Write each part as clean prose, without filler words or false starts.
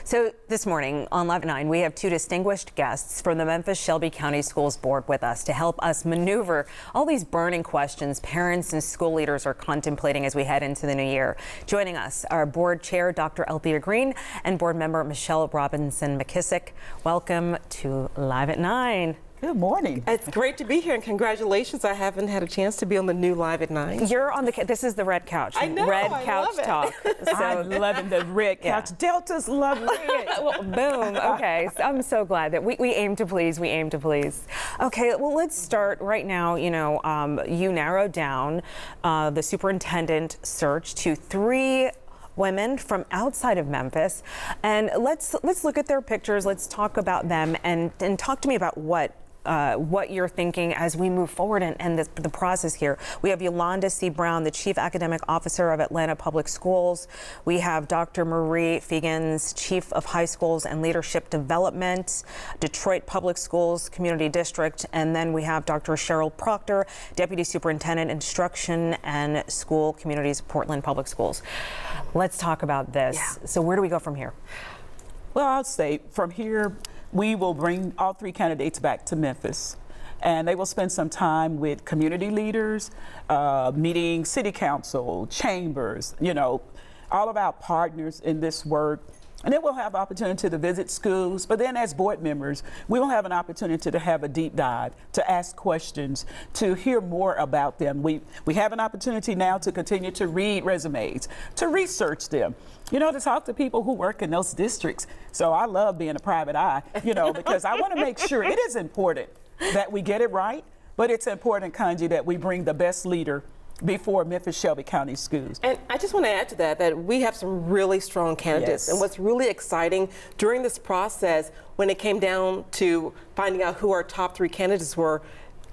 So this morning on Live at 9, we have two distinguished guests from the Memphis-Shelby County Schools Board with us to help us maneuver all these burning questions parents and school leaders are contemplating as we head into the new year. Joining us are Board Chair Dr. Althea Green and Board Member Michelle Robinson McKissick. Welcome to Live at 9. Good morning. It's great to be here, and congratulations. I haven't had a chance to be on the new Live at 9. You're on this is the red couch. I know, Red I couch love it. talk. I'm loving the red couch. Deltas love red. Well, boom. Okay. So I'm so glad that we aim to please. We aim to please. Okay. Well, let's start right now. You narrowed down the superintendent search to 3 women from outside of Memphis, and let's look at their pictures. Let's talk about them and talk to me about what you're thinking as we move forward and the process here. We have Yolanda C. Brown, the Chief Academic Officer of Atlanta Public Schools. We have Dr. Marie Fegans, Chief of High Schools and Leadership Development, Detroit Public Schools Community District. And then we have Dr. Cheryl Proctor, Deputy Superintendent, Instruction and School Communities, Portland Public Schools. Let's talk about this. Yeah. So where do we go from here? Well, I'll say from here, we will bring all 3 candidates back to Memphis, and they will spend some time with community leaders, meeting city council, chambers, all of our partners in this work. And then we'll have opportunity to visit schools, but then as board members, we will have an opportunity to have a deep dive, to ask questions, to hear more about them. We have an opportunity now to continue to read resumes, to research them, to talk to people who work in those districts. So I love being a private eye, because I want to make sure it is important that we get it right, but it's important, Kanji, that we bring the best leader before Memphis-Shelby County Schools. And I just want to add to that we have some really strong candidates. Yes. And what's really exciting during this process, when it came down to finding out who our top 3 candidates were,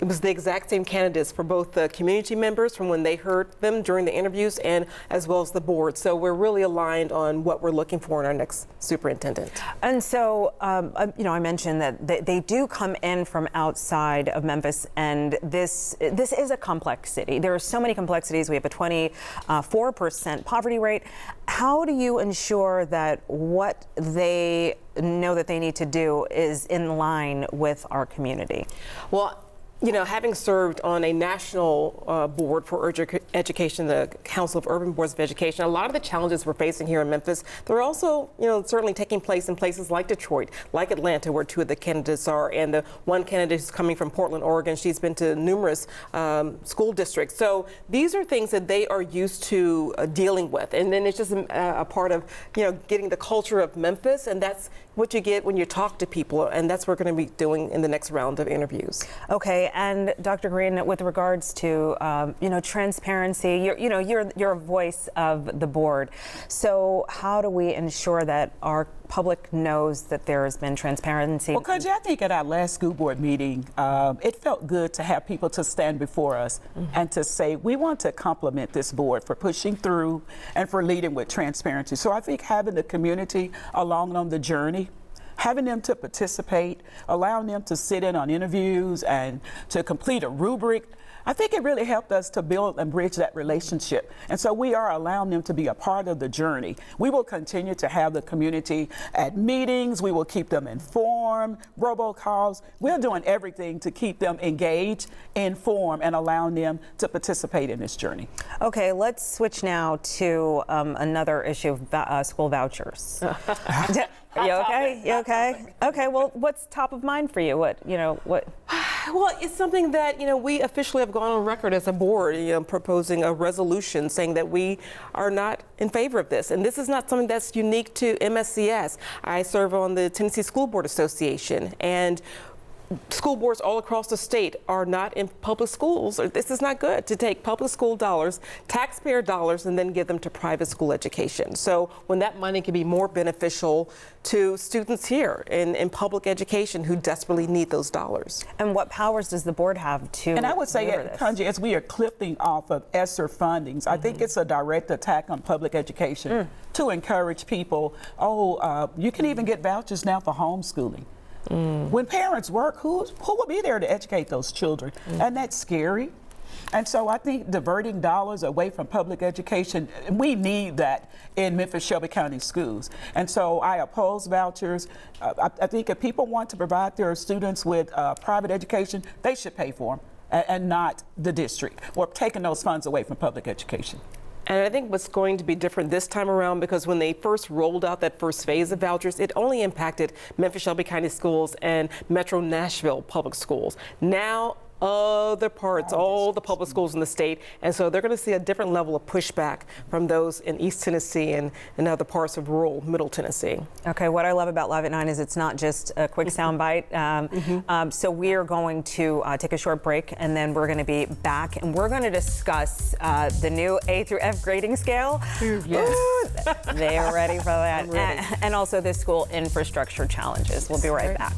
it was the exact same candidates for both the community members from when they heard them during the interviews and as well as the board. So we're really aligned on what we're looking for in our next superintendent. And so, I mentioned that they do come in from outside of Memphis, and this is a complex city. There are so many complexities. We have a 24% poverty rate. How do you ensure that what they know that they need to do is in line with our community? Well, having served on a national board for education, the Council of Urban Boards of Education, a lot of the challenges we're facing here in Memphis, they're also, certainly taking place in places like Detroit, like Atlanta, where 2 of the candidates are, and the one candidate is coming from Portland, Oregon. She's been to numerous school districts. So these are things that they are used to dealing with, and then it's just a part of, getting the culture of Memphis, and that's what you get when you talk to people, and that's what we're going to be doing in the next round of interviews. Okay, and Dr. Green, with regards to transparency, you're a voice of the board. So how do we ensure that our public knows that there has been transparency? Well, Kanji, I think at our last school board meeting, it felt good to have people to stand before us and to say, we want to compliment this board for pushing through and for leading with transparency. So I think having the community along on the journey, having them to participate, allowing them to sit in on interviews and to complete a rubric, I think it really helped us to build and bridge that relationship. And so we are allowing them to be a part of the journey. We will continue to have the community at meetings. We will keep them informed, robocalls. We're doing everything to keep them engaged, informed, and allowing them to participate in this journey. Okay, let's switch now to another issue of school vouchers. You okay? You okay? Okay, well, what's top of mind for you? What? Well, it's something that, we officially have gone on record as a board, proposing a resolution saying that we are not in favor of this. And this is not something that's unique to MSCS. I serve on the Tennessee School Board Association, and school boards all across the state are not in public schools. This is not good to take public school dollars, taxpayer dollars, and then give them to private school education. So when that money can be more beneficial to students here in public education who desperately need those dollars. And what powers does the board have to? And I would say, Kanji, as we are clipping off of ESSER fundings, I think it's a direct attack on public education to encourage people. You can even get vouchers now for homeschooling. When parents work, who will be there to educate those children? And that's scary. And so I think diverting dollars away from public education, we need that in Memphis Shelby County schools. And so I oppose vouchers. I think if people want to provide their students with private education, they should pay for them and not the district, or taking those funds away from public education. And I think what's going to be different this time around, because when they first rolled out that first phase of vouchers, it only impacted Memphis Shelby County schools and Metro Nashville public schools. Now, other parts, all the public schools in the state, and so they're going to see a different level of pushback from those in East Tennessee and other parts of rural Middle Tennessee. Okay, what I love about Live at 9 is it's not just a quick soundbite. So we are going to take a short break, and then we're going to be back, and we're going to discuss the new A through F grading scale. Yes. They are ready for that. I'm ready. And also the school infrastructure challenges. We'll be right back.